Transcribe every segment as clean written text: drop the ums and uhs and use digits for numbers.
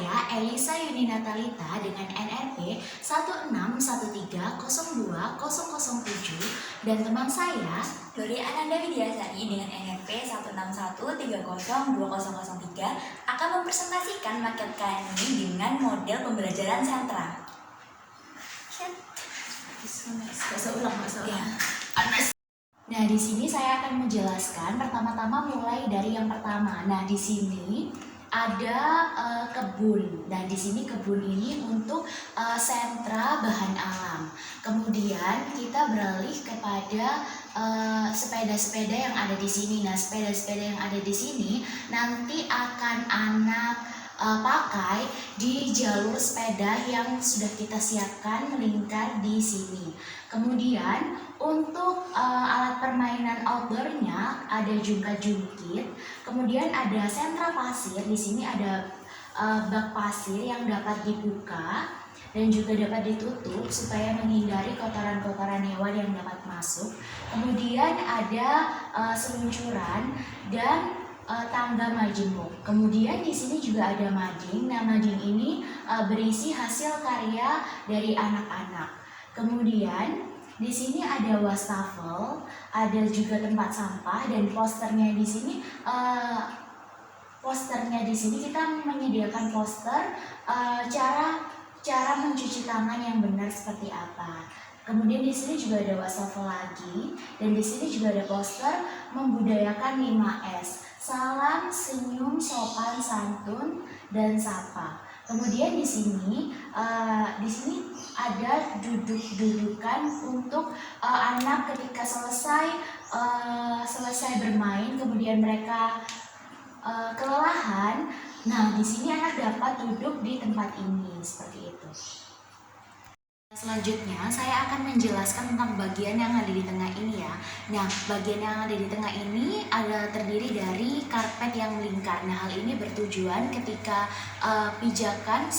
saya Elisa Yuni Natalita dengan NRP 161302007 dan teman saya Dori Ananda Widiasari dengan NRP 161302003 akan mempresentasikan maket kami dengan model pembelajaran sentra. Nah, di sini saya akan menjelaskan pertama-tama mulai dari yang pertama. Nah, di sini ada kebun. Nah, di sini kebun ini untuk sentra bahan alam. Kemudian kita beralih kepada sepeda-sepeda yang ada di sini. Nah, sepeda-sepeda yang ada di sini nanti akan anak pakai di jalur sepeda yang sudah kita siapkan melingkar di sini. Kemudian untuk alat permainan outdoornya ada jungkat-jungkit. Kemudian ada sentra pasir. Di sini ada bak pasir yang dapat dibuka dan juga dapat ditutup supaya menghindari kotoran-kotoran hewan yang dapat masuk. Kemudian ada seluncuran dan tangga majemuk. Kemudian di sini juga ada mading. Nah, mading ini berisi hasil karya dari anak-anak. Kemudian di sini ada wastafel, ada juga tempat sampah dan posternya di sini. Kita menyediakan poster cara mencuci tangan yang benar seperti apa. Kemudian di sini juga ada wastafel lagi dan di sini juga ada poster membudayakan 5S. Salam, senyum, sopan, santun, dan sapa. Kemudian di sini ada duduk-dudukan untuk anak ketika selesai bermain, kemudian mereka kelelahan. Nah, di sini anak dapat duduk di tempat ini seperti itu. Selanjutnya saya akan menjelaskan tentang bagian yang ada di tengah ini ya. Nah, bagian yang ada di tengah ini terdiri dari karpet yang melingkar. Nah, hal ini bertujuan ketika pijakan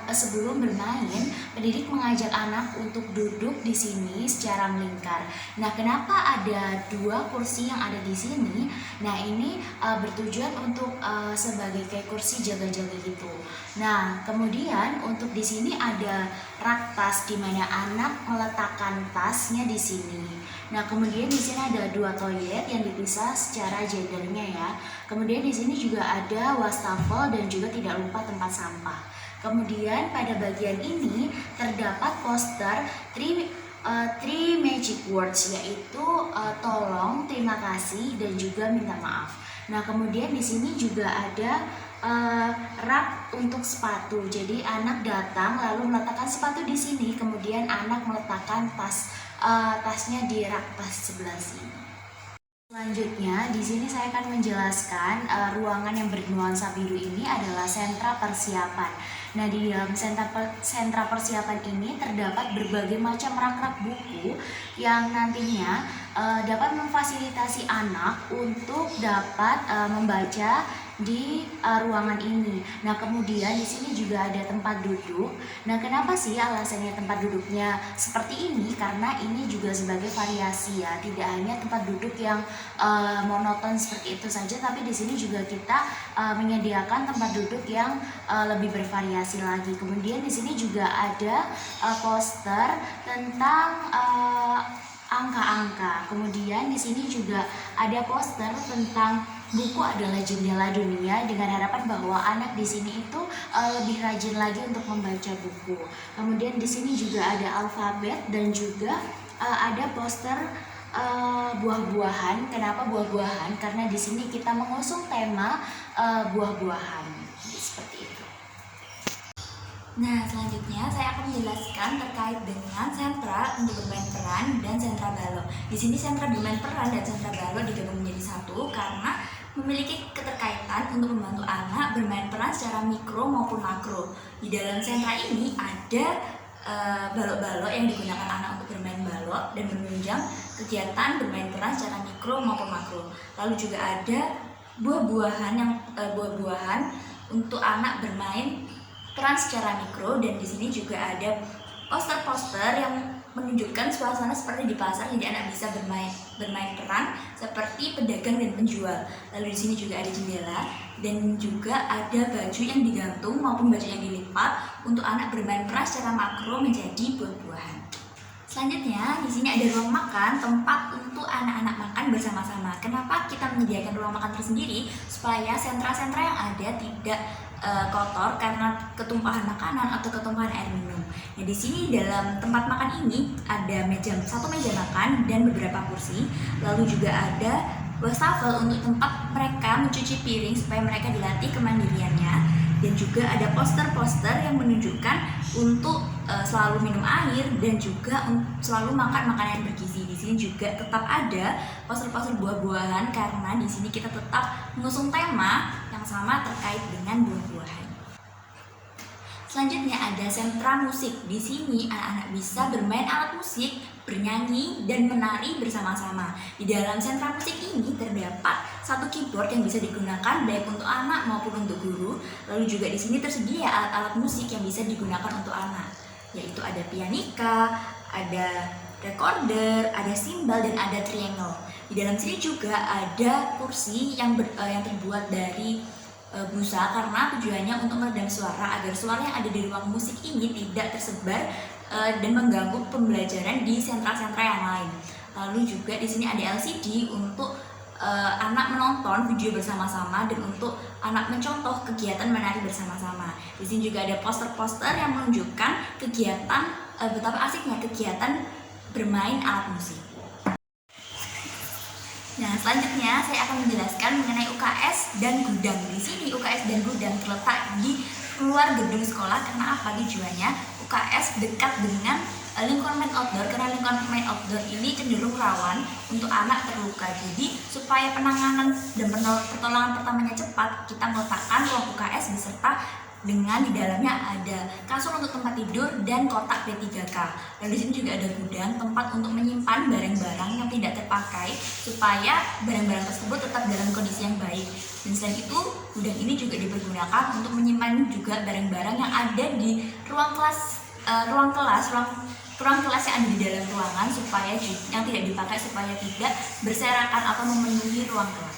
sebelum bermain, pendidik mengajak anak untuk duduk di sini secara melingkar. Nah, kenapa ada dua kursi yang ada di sini? Nah, ini bertujuan untuk sebagai kayak kursi jaga-jaga gitu. Nah, kemudian untuk di sini ada rak tas di mana anak meletakkan tasnya di sini. Nah, kemudian di sini ada dua toilet yang dipisah secara gendernya ya. Kemudian di sini juga ada wastafel dan juga tidak lupa tempat sampah. Kemudian pada bagian ini terdapat poster three magic words, yaitu tolong, terima kasih, dan juga minta maaf. Nah, kemudian di sini juga ada rak untuk sepatu. Jadi anak datang lalu meletakkan sepatu di sini, kemudian anak meletakkan tasnya di rak tas sebelah sini. Selanjutnya, di sini saya akan menjelaskan ruangan yang bernuansa biru ini adalah sentra persiapan. Nah, di dalam sentra persiapan ini terdapat berbagai macam rak-rak buku yang nantinya dapat memfasilitasi anak untuk dapat membaca di ruangan ini. Nah, kemudian di sini juga ada tempat duduk. Nah, kenapa sih alasannya tempat duduknya seperti ini? Karena ini juga sebagai variasi ya, tidak hanya tempat duduk yang monoton seperti itu saja, tapi di sini juga kita menyediakan tempat duduk yang lebih bervariasi lagi. Kemudian di sini juga ada poster tentang angka-angka. Kemudian di sini juga ada poster tentang buku adalah jendela dunia, dengan harapan bahwa anak di sini itu lebih rajin lagi untuk membaca buku. Kemudian di sini juga ada alfabet dan juga ada poster buah-buahan. Kenapa buah-buahan? Karena di sini kita mengusung tema buah-buahan. Seperti itu. Nah, selanjutnya saya akan menjelaskan terkait dengan sentra untuk bermain peran dan sentra balok. Di sini sentra bermain peran dan sentra balok digabung menjadi satu karena memiliki keterkaitan untuk membantu anak bermain peran secara mikro maupun makro. Di dalam sentra ini ada balok-balok yang digunakan anak untuk bermain balok dan menunjang kegiatan bermain peran secara mikro maupun makro. Lalu juga ada buah-buahan untuk anak bermain peran secara mikro, dan di sini juga ada poster-poster yang menunjukkan suasana seperti di pasar, jadi anak bisa bermain peran seperti pedagang dan penjual. Lalu di sini juga ada jendela dan juga ada baju yang digantung maupun baju yang dilipat untuk anak bermain peran secara makro menjadi buah-buahan. Selanjutnya, di sini ada ruang makan, tempat untuk anak-anak makan bersama-sama. Kenapa kita menyediakan ruang makan tersendiri? Supaya sentra-sentra yang ada tidak kotor karena ketumpahan makanan atau ketumpahan air minum. Nah, di sini dalam tempat makan ini ada satu meja makan dan beberapa kursi. Lalu juga ada wastafel untuk tempat mereka mencuci piring supaya mereka dilatih kemandiriannya. Dan juga ada poster-poster yang menunjukkan untuk selalu minum air dan juga selalu makan makanan yang bergizi. Di sini juga tetap ada poster-poster buah-buahan karena di sini kita tetap mengusung tema yang sama terkait dengan buah-buahan. Selanjutnya ada sentra musik. Di sini anak-anak bisa bermain alat musik, bernyanyi, dan menari bersama-sama. Di dalam sentra musik ini terdapat satu keyboard yang bisa digunakan baik untuk anak maupun untuk guru. Lalu juga di sini tersedia alat-alat musik yang bisa digunakan untuk anak, yaitu ada pianika, ada recorder, ada simbal, dan ada triangle. Di dalam sini juga ada kursi yang terbuat dari busa karena tujuannya untuk meredam suara agar suara yang ada di ruang musik ini tidak tersebar dan mengganggu pembelajaran di sentra-sentra yang lain. Lalu juga di sini ada LCD untuk anak menonton video bersama-sama dan untuk anak mencontoh kegiatan menari bersama-sama. Di sini juga ada poster-poster yang menunjukkan kegiatan betapa asiknya kegiatan bermain alat musik. Nah, selanjutnya saya akan menjelaskan mengenai UKS dan gudang. Di sini UKS dan gudang terletak di luar gedung sekolah. Karena apa tujuannya? UKS dekat dengan lingkungan main outdoor karena lingkungan main outdoor ini cenderung rawan untuk anak terluka. Jadi supaya penanganan dan pertolongan pertamanya cepat, kita meletakkan ruang UKS beserta dengan di dalamnya ada kasur untuk tempat tidur dan kotak P3K. Dan di sini juga ada gudang, tempat untuk menyimpan barang-barang yang tidak terpakai supaya barang-barang tersebut tetap dalam kondisi yang baik. Dan selain itu, gudang ini juga dipergunakan untuk menyimpan juga barang-barang yang ada di ruang kelas yang ada di dalam ruangan supaya yang tidak dipakai supaya tidak berserakan atau memenuhi ruang kelas.